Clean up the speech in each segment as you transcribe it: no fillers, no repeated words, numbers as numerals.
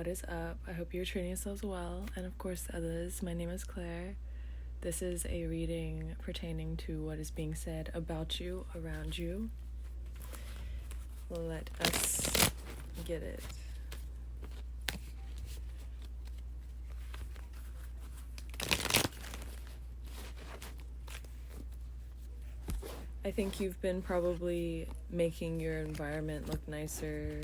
What is up? I hope you're treating yourselves well, and of course others. My name is Clair. This is a reading pertaining to what is being said about you, around you. Let us get it. I think you've been probably making your environment look nicer,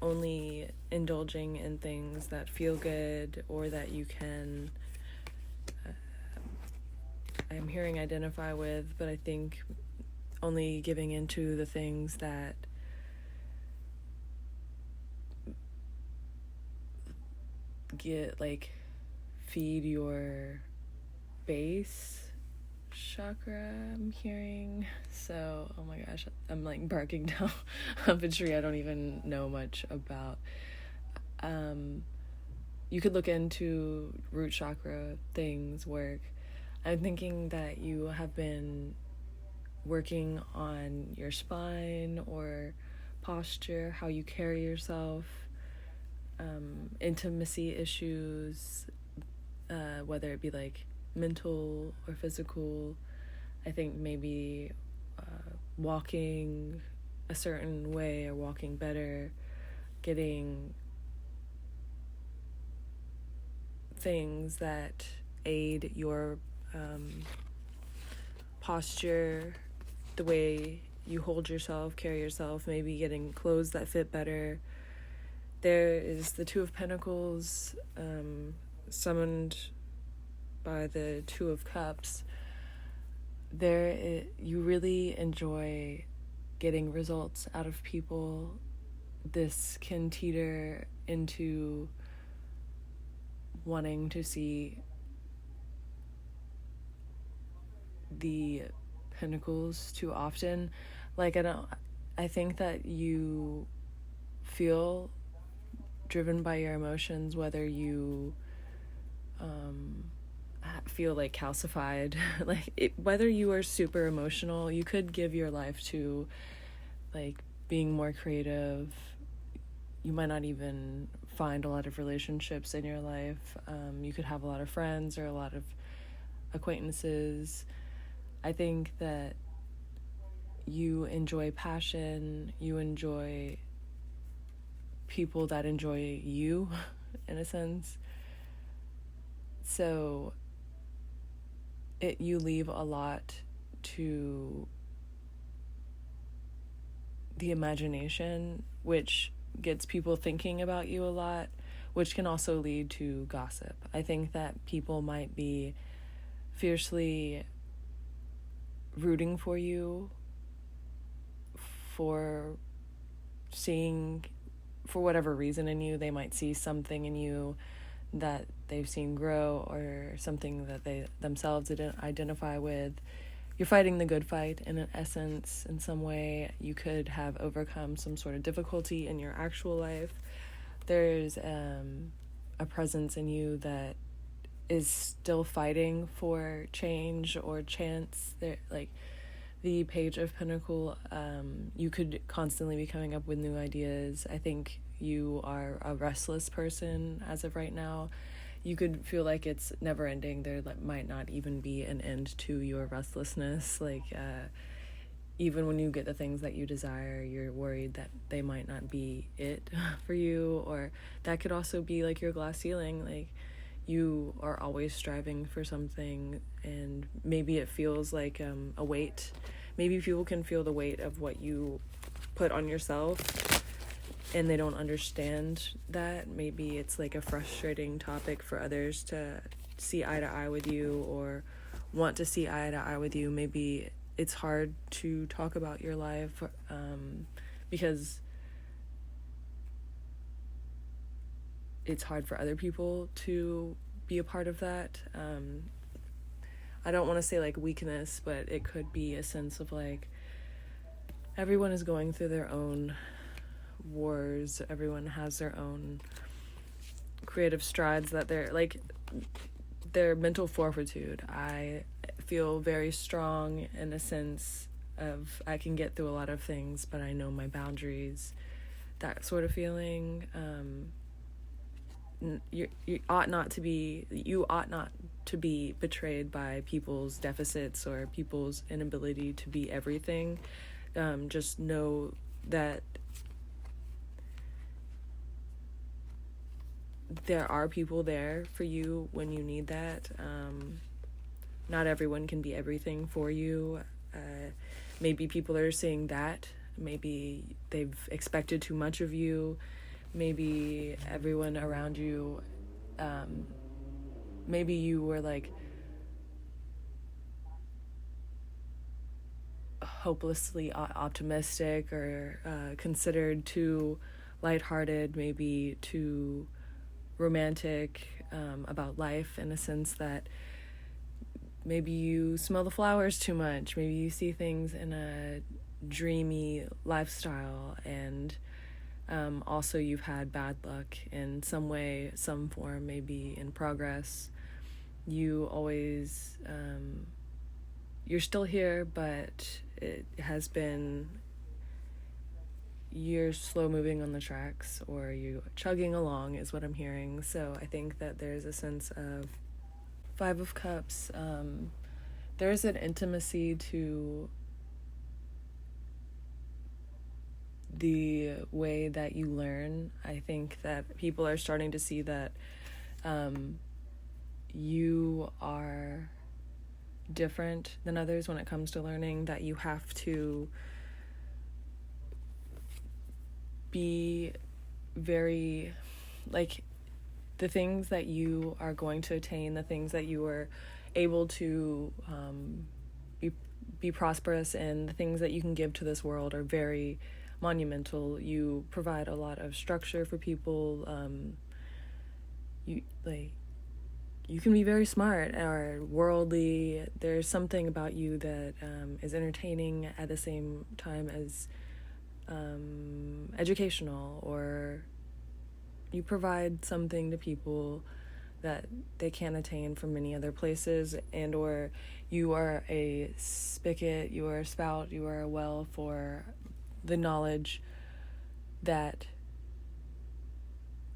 only indulging in things that feel good or that you can, I'm hearing identify with, but I think only giving into the things that feed your base chakra, I'm hearing. So, oh my gosh, I'm barking down up a tree I don't even know much about. You could look into root chakra work. I'm thinking that you have been working on your spine or posture, how you carry yourself, intimacy issues, whether it be mental or physical. I think maybe walking a certain way or walking better, getting things that aid your posture, the way you hold yourself, carry yourself, maybe getting clothes that fit better. There is the Two of Pentacles, summoned by the Two of Cups. You really enjoy getting results out of people. This can teeter into wanting to see the pentacles too often. I think that you feel driven by your emotions, whether you feel calcified, whether you are super emotional. You could give your life to being more creative. You might not even find a lot of relationships in your life. You could have a lot of friends or a lot of acquaintances. I think that you enjoy passion, you enjoy people that enjoy you, in a sense. So you leave a lot to the imagination, which gets people thinking about you a lot, which can also lead to gossip. I think that people might be fiercely rooting for you for whatever reason in you. They might see something in you that they've seen grow, or something that they themselves identify with. You're fighting the good fight in essence. In some way, you could have overcome some sort of difficulty in your actual life. There's a presence in you that is still fighting for change or chance. The Page of Pentacles, you could constantly be coming up with new ideas. I think you are a restless person as of right now. You could feel like it's never ending. There might not even be an end to your restlessness. Even when you get the things that you desire, you're worried that they might not be it for you. Or that could also be your glass ceiling. You are always striving for something, and maybe it feels like a weight. Maybe people can feel the weight of what you put on yourself, and they don't understand that. Maybe it's a frustrating topic for others to see eye to eye with you, or want to see eye to eye with you. Maybe it's hard to talk about your life because it's hard for other people to be a part of that. I don't want to say weakness, but it could be a sense of everyone is going through their own wars. Everyone has their own creative strides that their mental fortitude. I feel very strong in a sense of I can get through a lot of things, but I know my boundaries. that sort of feeling. You ought not to be betrayed by people's deficits or people's inability to be everything. Just know that there are people there for you when you need that. Not everyone can be everything for you. Maybe people are seeing that. Maybe they've expected too much of you. Maybe everyone around you, maybe you were like hopelessly optimistic or considered too lighthearted, maybe too romantic about life, in a sense that maybe you smell the flowers too much, maybe you see things in a dreamy lifestyle, and also you've had bad luck in some way, some form, maybe in progress. You always, you're still here, but it has been you're slow moving on the tracks, or you chugging along is what I'm hearing. So I think that there's a sense of Five of Cups. There's an intimacy to the way that you learn. I think that people are starting to see that you are different than others when it comes to learning, that you have to be very, like, the things that you are going to attain, the things that you are able to be prosperous in, the things that you can give to this world are very monumental. You provide a lot of structure for people. You can be very smart or worldly. There's something about you that is entertaining at the same time as educational, or you provide something to people that they can't attain from many other places, and or you are a spigot, you are a spout, you are a well for the knowledge that,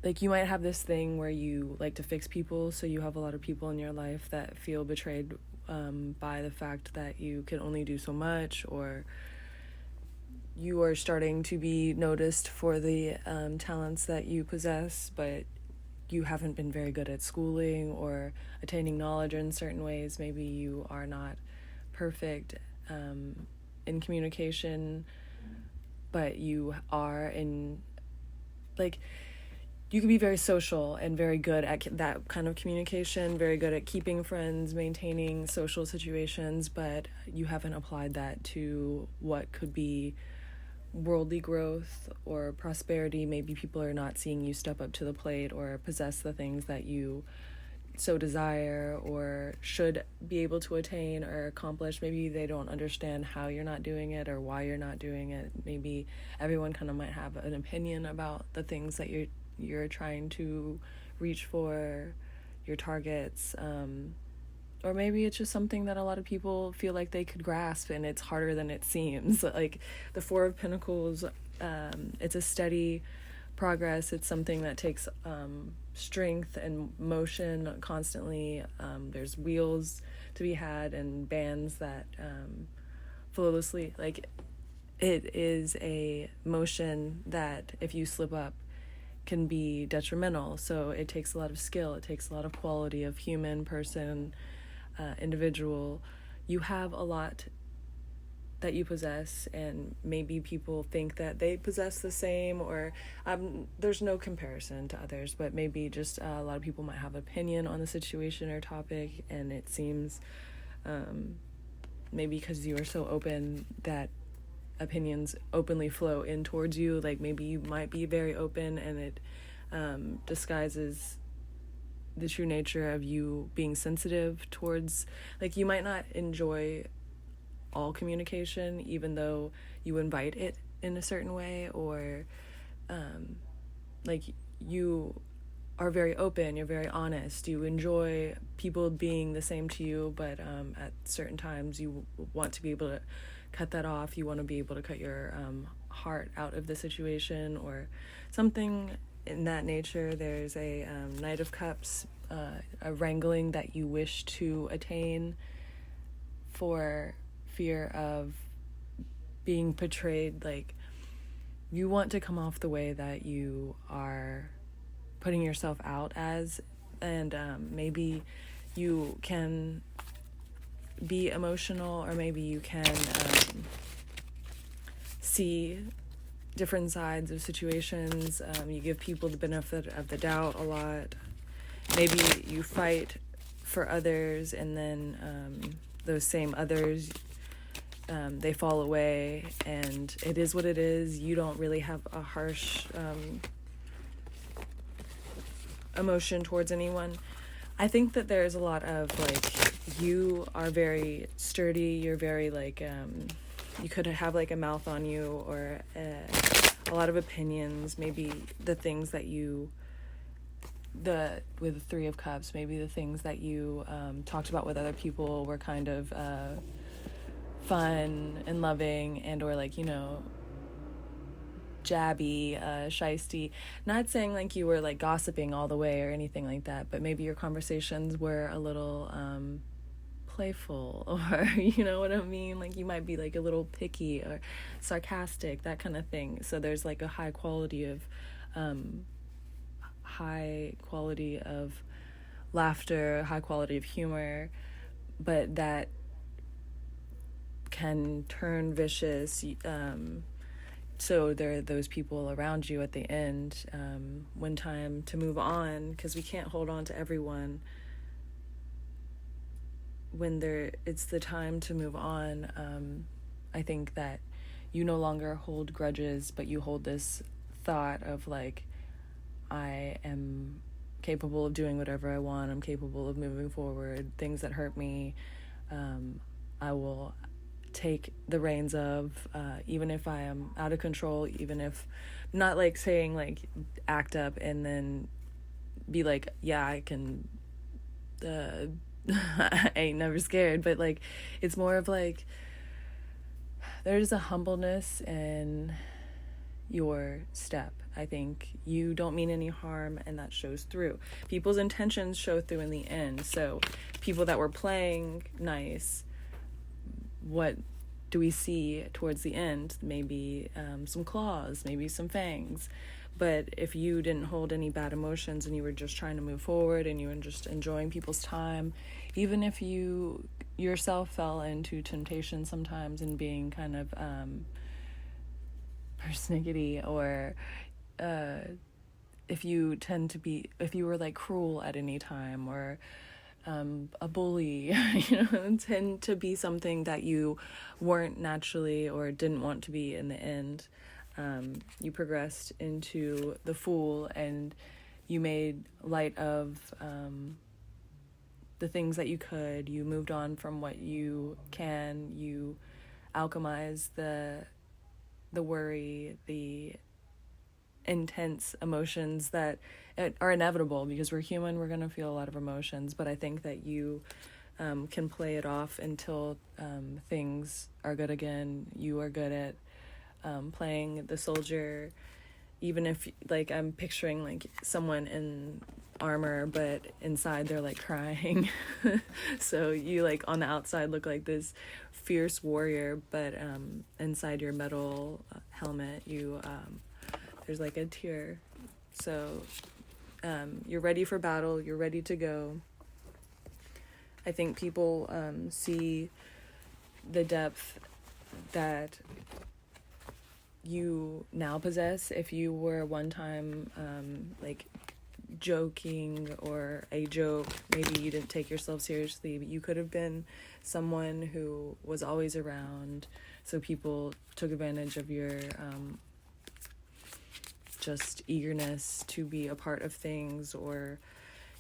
like, you might have this thing where you like to fix people, so you have a lot of people in your life that feel betrayed by the fact that you can only do so much, or you are starting to be noticed for the talents that you possess, but you haven't been very good at schooling or attaining knowledge in certain ways. Maybe you are not perfect in communication, but you are in, like, you can be very social and very good at that kind of communication, very good at keeping friends, maintaining social situations, but you haven't applied that to what could be worldly growth or prosperity. Maybe people are not seeing you step up to the plate or possess the things that you so desire or should be able to attain or accomplish. Maybe they don't understand how you're not doing it or why you're not doing it. Maybe everyone kind of might have an opinion about the things that you're trying to reach for, your targets, or maybe it's just something that a lot of people feel like they could grasp, and it's harder than it seems. Like the Four of Pentacles, it's a steady progress. It's something that takes strength and motion constantly. There's wheels to be had and bands that flawlessly, like, it is a motion that if you slip up can be detrimental. So it takes a lot of skill. It takes a lot of quality of human, person, individual. You have a lot that you possess, and maybe people think that they possess the same, or there's no comparison to others, but maybe just a lot of people might have opinion on the situation or topic, and it seems maybe because you are so open that opinions openly flow in towards you. Like maybe you might be very open, and it disguises the true nature of you being sensitive towards, like, you might not enjoy all communication even though you invite it in a certain way, or like you are very open, you're very honest, you enjoy people being the same to you, but at certain times you want to be able to cut that off. You want to be able to cut your heart out of the situation or something in that nature. There's a Knight of Cups, a wrangling that you wish to attain for fear of being portrayed. Like, you want to come off the way that you are putting yourself out as, and maybe you can be emotional, or maybe you can see different sides of situations. You give people the benefit of the doubt a lot. Maybe you fight for others, and then those same others, they fall away, and it is what it is. You don't really have a harsh emotion towards anyone. I think that there's a lot of, like, you are very sturdy, you're very, like, you could have, like, a mouth on you, or a lot of opinions. Maybe the things that you, with the Three of Cups, maybe the things that you talked about with other people were kind of fun and loving, and or, like, you know, jabby, shisty. Not saying like you were like gossiping all the way or anything like that, but maybe your conversations were a little playful, or you know what I mean? Like, you might be like a little picky or sarcastic, that kind of thing. So there's like a high quality of laughter, high quality of humor, but that can turn vicious. So there are those people around you at the end, when time to move on, because we can't hold on to everyone. When it's the time to move on, I think that you no longer hold grudges, but you hold this thought of, like, I am capable of doing whatever I want, I'm capable of moving forward. Things that hurt me, I will take the reins of, even if I am out of control, even if, not like saying like act up and then be like, yeah, I can, I ain't never scared, but like, it's more of like, there's a humbleness in your step. I think you don't mean any harm, and that shows through. People's intentions show through in the end. So people that were playing nice, what do we see towards the end? Maybe some claws, maybe some fangs. But if you didn't hold any bad emotions and you were just trying to move forward and you were just enjoying people's time, even if you yourself fell into temptation sometimes and being kind of persnickety, or if you were like cruel at any time, or a bully, tend to be something that you weren't naturally or didn't want to be in the end. You progressed into the Fool, and you made light of the things that you could. You moved on from what you can. You alchemized the worry, the intense emotions that are inevitable, because we're human, we're going to feel a lot of emotions, but I think that you can play it off until things are good again. You are good at playing the soldier, even if, like, I'm picturing like someone in armor, but inside they're like crying. So you, like, on the outside look like this fierce warrior, but inside your metal helmet, you there's like a tear. So you're ready for battle, you're ready to go. I think people see the depth that you now possess. If you were one time like joking, or a joke, maybe you didn't take yourself seriously, but you could have been someone who was always around, so people took advantage of your just eagerness to be a part of things. Or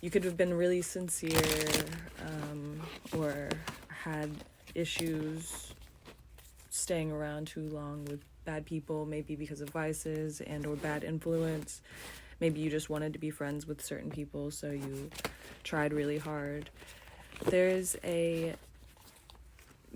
you could have been really sincere, or had issues staying around too long with bad people, maybe because of vices and or bad influence. Maybe you just wanted to be friends with certain people, so you tried really hard. There's a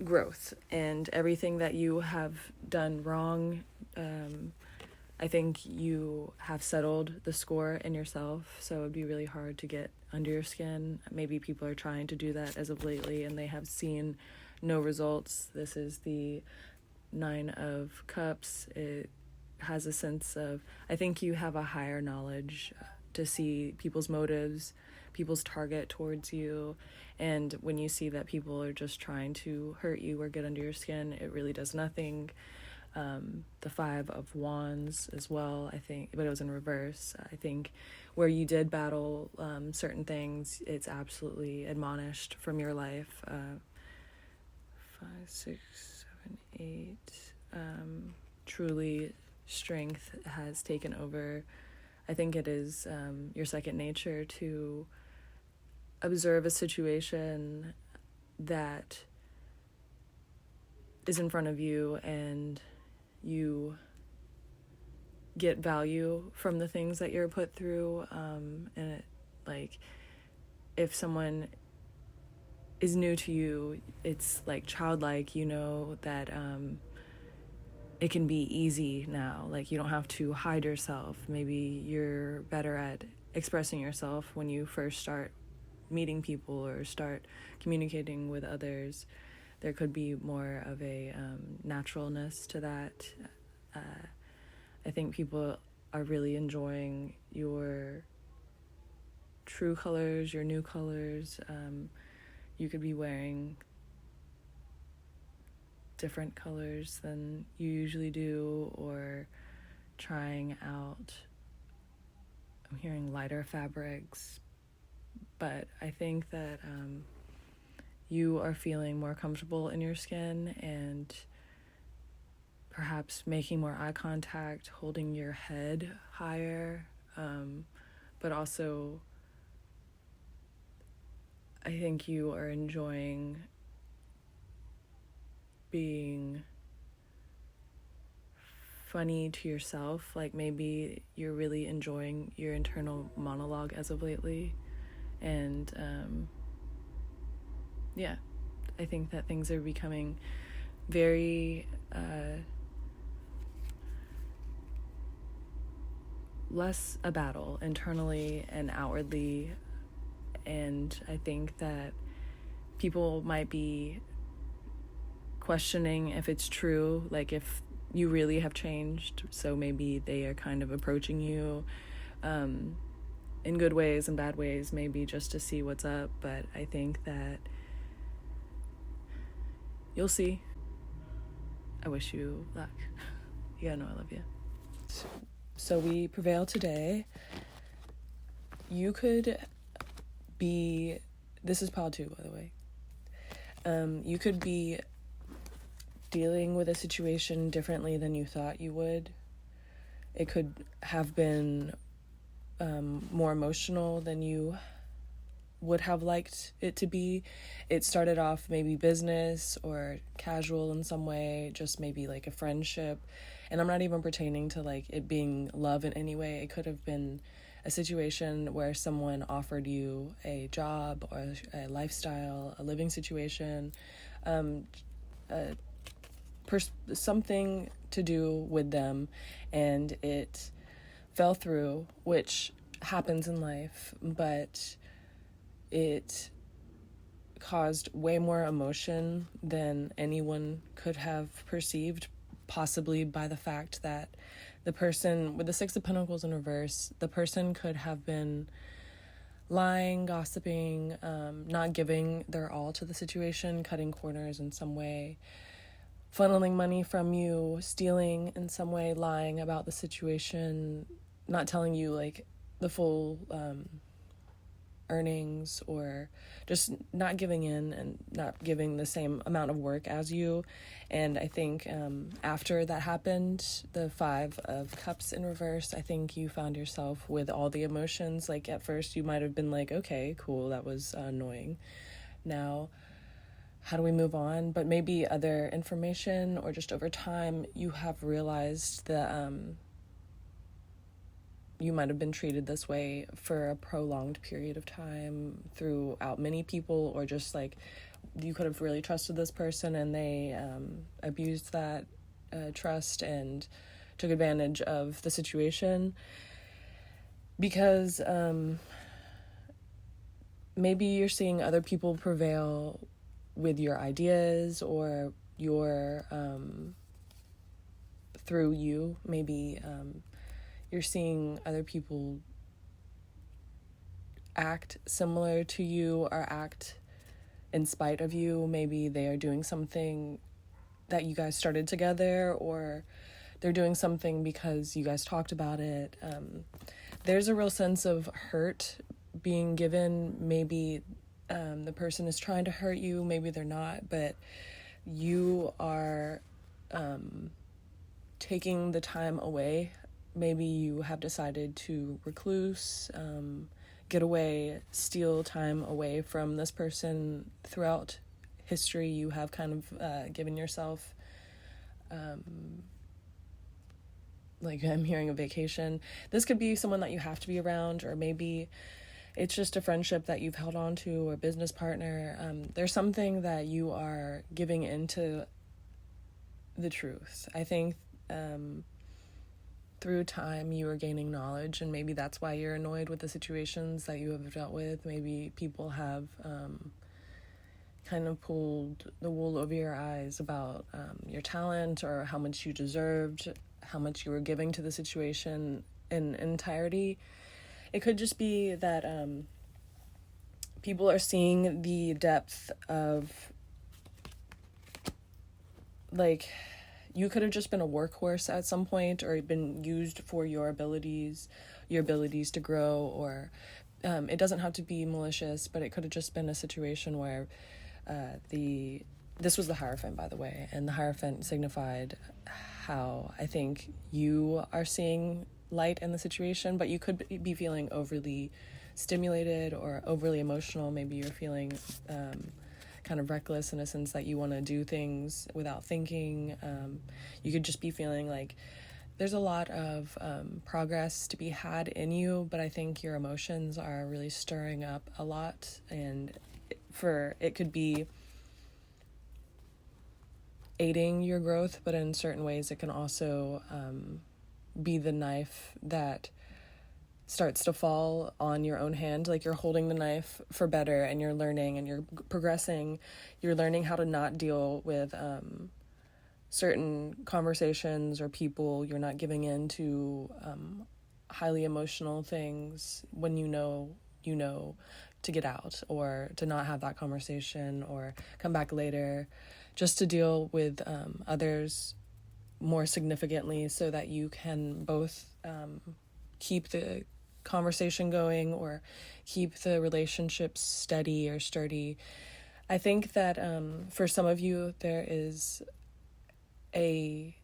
growth, and everything that you have done wrong I think you have settled the score in yourself, so it would be really hard to get under your skin. Maybe people are trying to do that as of lately, and they have seen no results. This is the 9 of Cups. It has a sense of, I think you have a higher knowledge to see people's motives, people's target towards you, and when you see that people are just trying to hurt you or get under your skin, it really does nothing. The 5 of Wands as well, I think, but it was in reverse. I think where you did battle certain things, it's absolutely admonished from your life. 5, 6, 7, 8. Truly, strength has taken over. I think it is your second nature to observe a situation that is in front of you, and you get value from the things that you're put through, and it, like, if someone is new to you, it's like childlike, you know, that it can be easy now, like you don't have to hide yourself. Maybe you're better at expressing yourself when you first start meeting people or start communicating with others. There could be more of a naturalness to that. I think people are really enjoying your true colors, your new colors. You could be wearing different colors than you usually do, or trying out, I'm hearing lighter fabrics, but I think that you are feeling more comfortable in your skin, and perhaps making more eye contact, holding your head higher, but also I think you are enjoying being funny to yourself. Like maybe you're really enjoying your internal monologue as of lately, and yeah, I think that things are becoming very less a battle internally and outwardly, and I think that people might be questioning if it's true, like if you really have changed, so maybe they are kind of approaching you in good ways and bad ways, maybe just to see what's up, but I think that you'll see. I wish you luck. You gotta know I love you. So we prevail today. You could be, this is pile 2, by the way. You could be dealing with a situation differently than you thought you would. It could have been more emotional than you would have liked it to be. It started off maybe business or casual in some way, just maybe like a friendship. And I'm not even pertaining to like it being love in any way. It could have been a situation where someone offered you a job or a lifestyle, a living situation, something to do with them, and it fell through, which happens in life, but it caused way more emotion than anyone could have perceived, possibly by the fact that the person with the 6 of Pentacles in reverse, the person could have been lying, gossiping, not giving their all to the situation, cutting corners in some way, funneling money from you, stealing in some way, lying about the situation, not telling you like the full earnings, or just not giving in and not giving the same amount of work as you. And I think after that happened, the 5 of Cups in reverse, I think you found yourself with all the emotions. Like at first you might have been like, okay, cool, that was annoying. Now, how do we move on? But maybe other information, or just over time, you have realized that you might have been treated this way for a prolonged period of time throughout many people, or just like you could have really trusted this person and they abused that trust and took advantage of the situation, because maybe you're seeing other people prevail with your ideas or your through you. Maybe you're seeing other people act similar to you or act in spite of you. Maybe they are doing something that you guys started together, or they're doing something because you guys talked about it. There's a real sense of hurt being given. Maybe the person is trying to hurt you, maybe they're not, but you are taking the time away. Maybe you have decided to recluse, get away, steal time away from this person. Throughout history, you have kind of given yourself, like, I'm hearing a vacation. This could be someone that you have to be around, or maybe it's just a friendship that you've held on to, or business partner. There's something that you are giving into the truth. I think through time you are gaining knowledge, and maybe that's why you're annoyed with the situations that you have dealt with. Maybe people have kind of pulled the wool over your eyes about your talent, or how much you deserved, how much you were giving to the situation in entirety. It could just be that people are seeing the depth of, like, you could have just been a workhorse at some point, or been used for your abilities to grow, or it doesn't have to be malicious, but it could have just been a situation where this was the Hierophant, by the way, and the Hierophant signified how I think you are seeing light in the situation, but you could be feeling overly stimulated or overly emotional. Maybe you're feeling kind of reckless, in a sense that you want to do things without thinking. You could just be feeling like there's a lot of progress to be had in you, but I think your emotions are really stirring up a lot, and it could be aiding your growth, but in certain ways it can also be the knife that starts to fall on your own hand. Like, you're holding the knife for better, and you're learning and you're progressing. You're learning how to not deal with certain conversations or people. You're not giving in to highly emotional things when you know to get out, or to not have that conversation, or come back later, just to deal with others more significantly, so that you can both keep the conversation going or keep the relationships steady or sturdy. I think that for some of you, there is a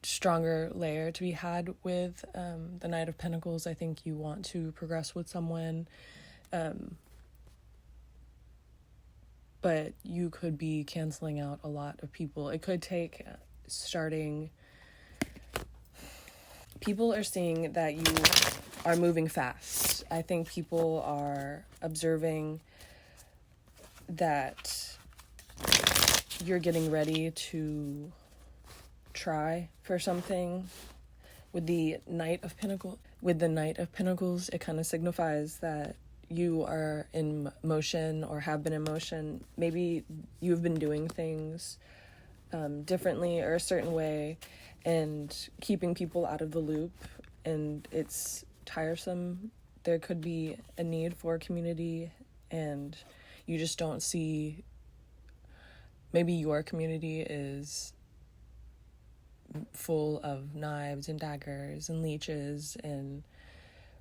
stronger layer to be had with the Knight of Pentacles. I think you want to progress with someone, but you could be canceling out a lot of people. It could take starting. People are seeing that you are moving fast. I think people are observing that you're getting ready to try for something. With the Knight of Pentacles, it kind of signifies that you are in motion, or have been in motion. Maybe you've been doing things differently or a certain way, and keeping people out of the loop, and it's tiresome. There could be a need for community, and you just don't see. Maybe your community is full of knives and daggers and leeches and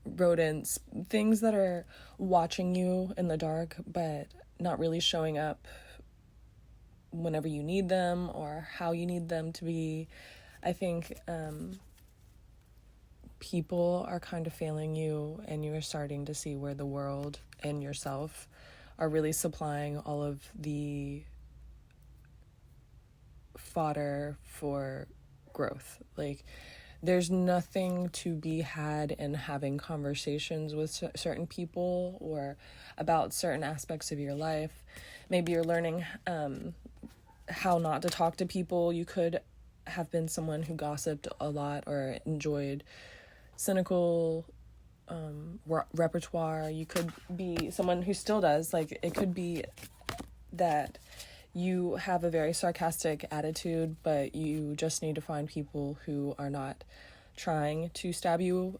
rodents, things that are watching you in the dark, but not really showing up whenever you need them or how you need them to be. I think people are kind of failing you, and you're starting to see where the world and yourself are really supplying all of the fodder for growth. Like, there's nothing to be had in having conversations with certain people or about certain aspects of your life. Maybe you're learning how not to talk to people. You could have been someone who gossiped a lot or enjoyed cynical repertoire. You could be someone who still does. Like, it could be that you have a very sarcastic attitude, but you just need to find people who are not trying to stab you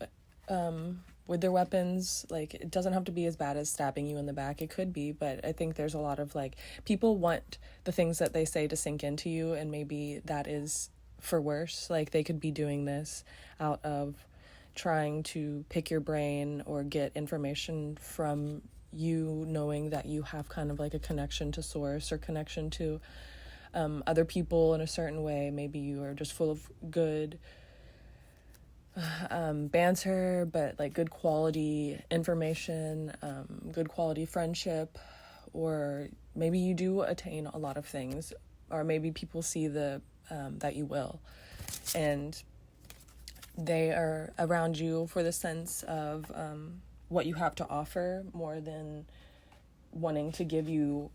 with their weapons. Like, it doesn't have to be as bad as stabbing you in the back. It could be, but I think there's a lot of, like, people want the things that they say to sink into you, and maybe that is for worse. Like, they could be doing this out of trying to pick your brain or get information from you, knowing that you have kind of like a connection to source or connection to other people in a certain way. Maybe you are just full of good banter, but like good quality information, good quality friendship, or maybe you do attain a lot of things, or maybe people see the that you will, and they are around you for the sense of what you have to offer, more than wanting to give you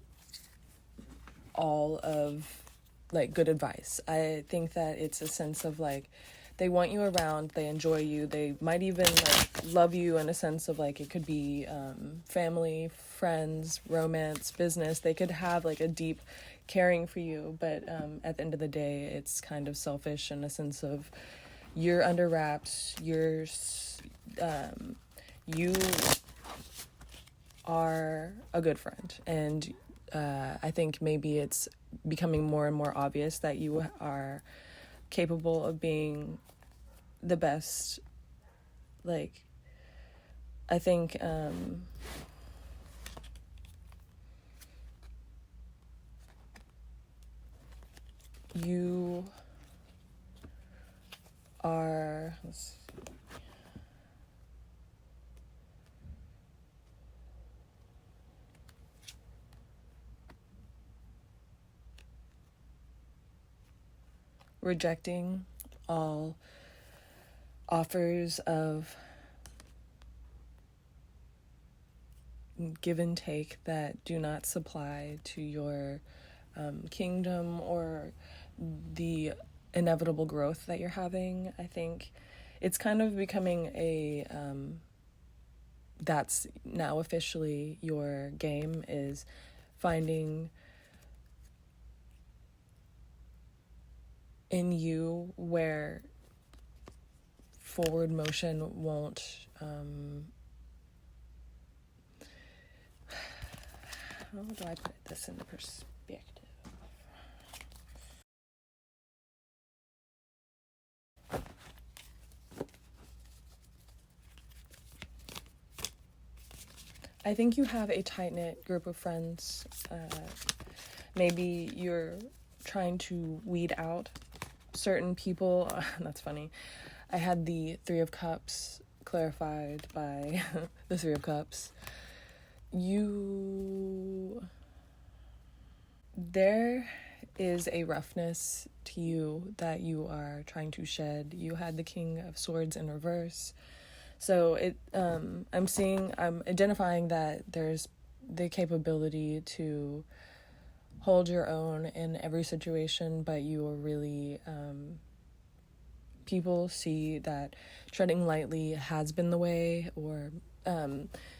all of like good advice. I think that it's a sense of like, they want you around, they enjoy you, they might even like love you in a sense of like, it could be family, friends, romance, business. They could have like a deep caring for you, but at the end of the day, it's kind of selfish in a sense of, you're under wraps, you are a good friend, and I think maybe it's becoming more and more obvious that you are capable of being the best. Like, I think you are, rejecting all offers of give and take that do not supply to your kingdom or the inevitable growth that you're having. I think it's kind of becoming a that's now officially your game, is finding in you where forward motion won't how do I put this into perspective? I think you have a tight-knit group of friends. Maybe you're trying to weed out certain people. That's funny. I had the Three of Cups clarified by the Three of Cups. There is a roughness to you that you are trying to shed. You had the King of Swords in reverse. So I'm identifying that there's the capability to hold your own in every situation, but you are really, people see that treading lightly has been the way, or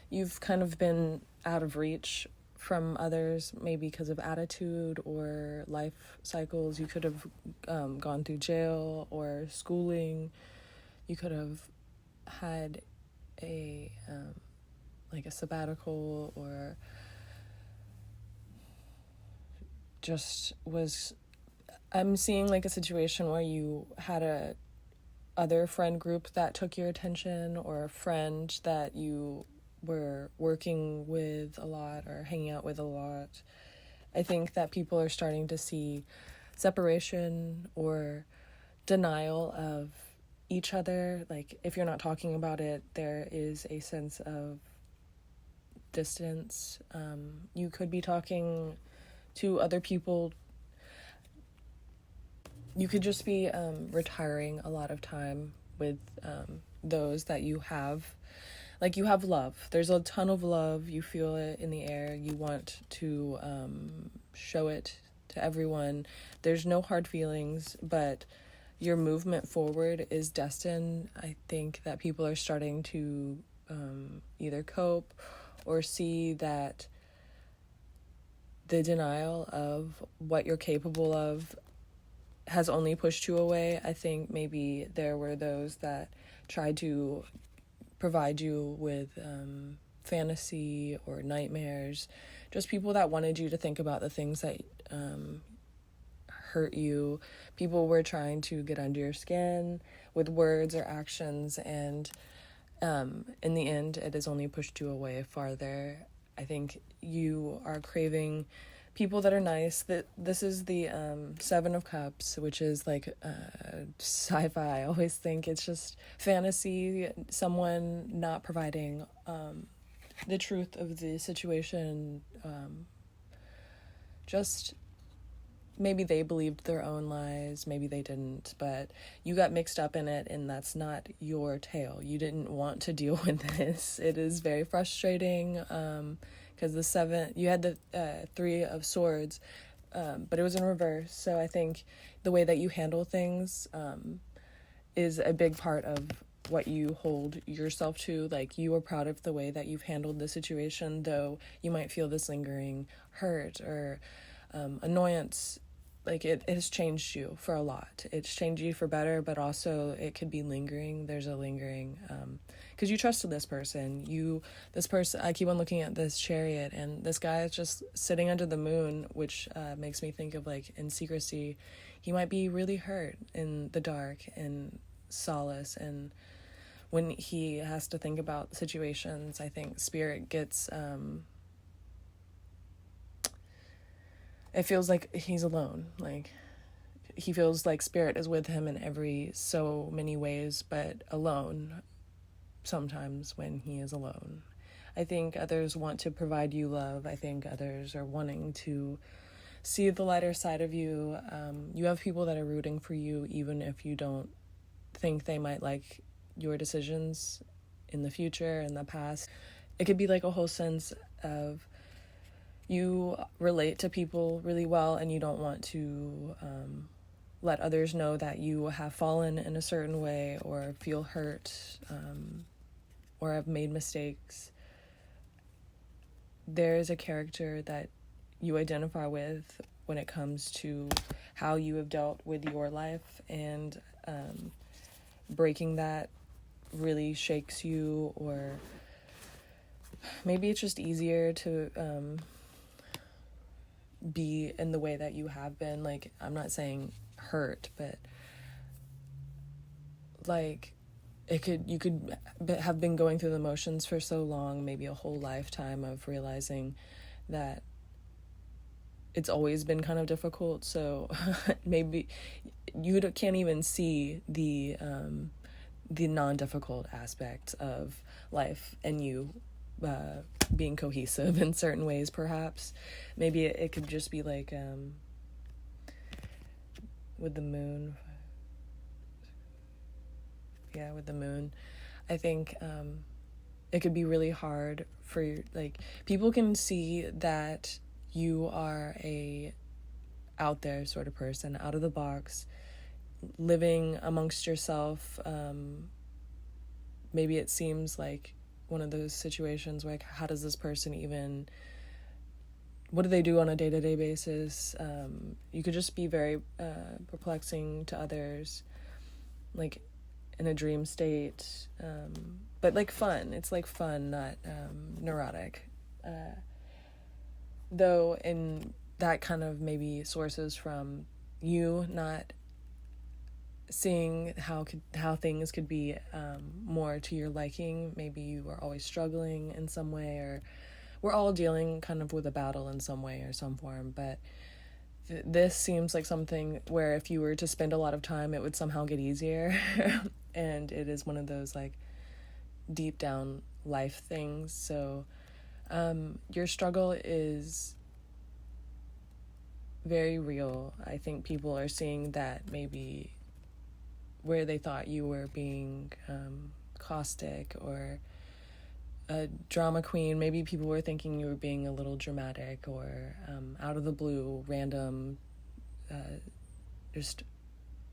you've kind of been out of reach from others, maybe because of attitude or life cycles. You could have gone through jail or schooling. You could have had a like a sabbatical, or just was, I'm seeing like a situation where you had a other friend group that took your attention, or a friend that you were working with a lot or hanging out with a lot. I think that people are starting to see separation or denial of each other. Like, if you're not talking about it, there is a sense of distance. You could be talking to other people. You could just be retiring a lot of time with those that you have. Like, you have love. There's a ton of love. You feel it in the air. You want to show it to everyone. There's no hard feelings, but your movement forward is destined. I think that people are starting to either cope or see that the denial of what you're capable of has only pushed you away. I think maybe there were those that tried to provide you with fantasy or nightmares, just people that wanted you to think about the things that hurt you. People were trying to get under your skin with words or actions, and in the end, it has only pushed you away farther. I think you are craving people that are nice. This is the Seven of Cups, which is like sci-fi. I always think it's just fantasy, someone not providing the truth of the situation. Just maybe they believed their own lies, maybe they didn't, but you got mixed up in it, and that's not your tale. You didn't want to deal with this. It is very frustrating, because you had the Three of Swords, but it was in reverse. So I think the way that you handle things is a big part of what you hold yourself to. Like, you are proud of the way that you've handled the situation, though you might feel this lingering hurt or annoyance. Like, it has changed you for a lot. It's changed you for better, but also it could be lingering. There's a lingering, because you trusted this person. I keep on looking at this Chariot, and this guy is just sitting under the moon, which makes me think of, like, in secrecy, he might be really hurt in the dark and solace. And when he has to think about situations, I think Spirit gets, it feels like he's alone. Like, he feels like Spirit is with him in so many ways, but alone sometimes when he is alone. I think others want to provide you love. I think others are wanting to see the lighter side of you. You have people that are rooting for you, even if you don't think they might like your decisions in the future, in the past. It could be like a whole sense of you relate to people really well, and you don't want to let others know that you have fallen in a certain way or feel hurt or have made mistakes. There is a character that you identify with when it comes to how you have dealt with your life, and breaking that really shakes you, or maybe it's just easier to be in the way that you have been. Like, I'm not saying hurt, but like you could have been going through the motions for so long, maybe a whole lifetime of realizing that it's always been kind of difficult. So maybe you can't even see the non-difficult aspect of life, and you being cohesive in certain ways. Perhaps maybe it could just be like with the moon. With the moon, I think it could be really hard for, like, people can see that you are a out there sort of person, out of the box, living amongst yourself. Maybe it seems like one of those situations where, like, how does this person even, what do they do on a day-to-day basis? You could just be very perplexing to others, like in a dream state, but like fun. It's like fun, not neurotic. Though in that kind of maybe sources from you not seeing how things could be more to your liking. Maybe you are always struggling in some way, or we're all dealing kind of with a battle in some way or some form, but this seems like something where if you were to spend a lot of time, it would somehow get easier. And it is one of those, like, deep down life things. So your struggle is very real. I think people are seeing that maybe where they thought you were being caustic or a drama queen, maybe people were thinking you were being a little dramatic or out of the blue, random, just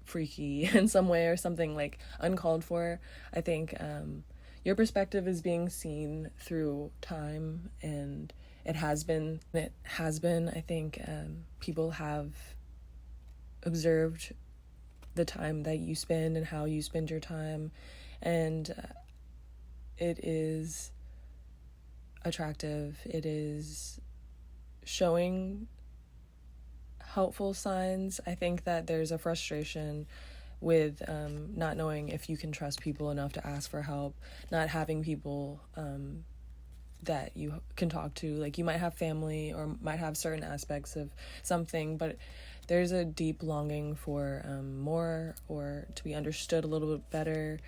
freaky in some way or something like uncalled for. I think your perspective is being seen through time, and it has been. I think people have observed the time that you spend and how you spend your time, and it is attractive. It is showing helpful signs. I think that there's a frustration with not knowing if you can trust people enough to ask for help, not having people that you can talk to. Like, you might have family or might have certain aspects of something, but there's a deep longing for more, or to be understood a little bit better.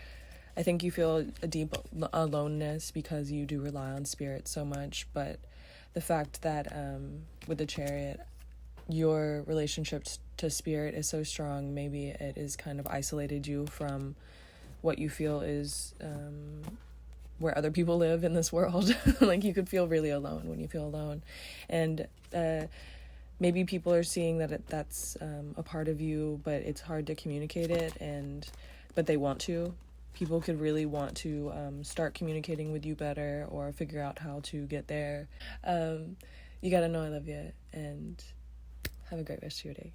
I think you feel a deep aloneness because you do rely on spirit so much, but the fact that with the Chariot, your relationship to spirit is so strong, maybe it has kind of isolated you from what you feel is where other people live in this world. Like, you could feel really alone when you feel alone. And maybe people are seeing that that's a part of you, but it's hard to communicate it, but they want to. People could really want to start communicating with you better or figure out how to get there. You gotta know I love you, and have a great rest of your day.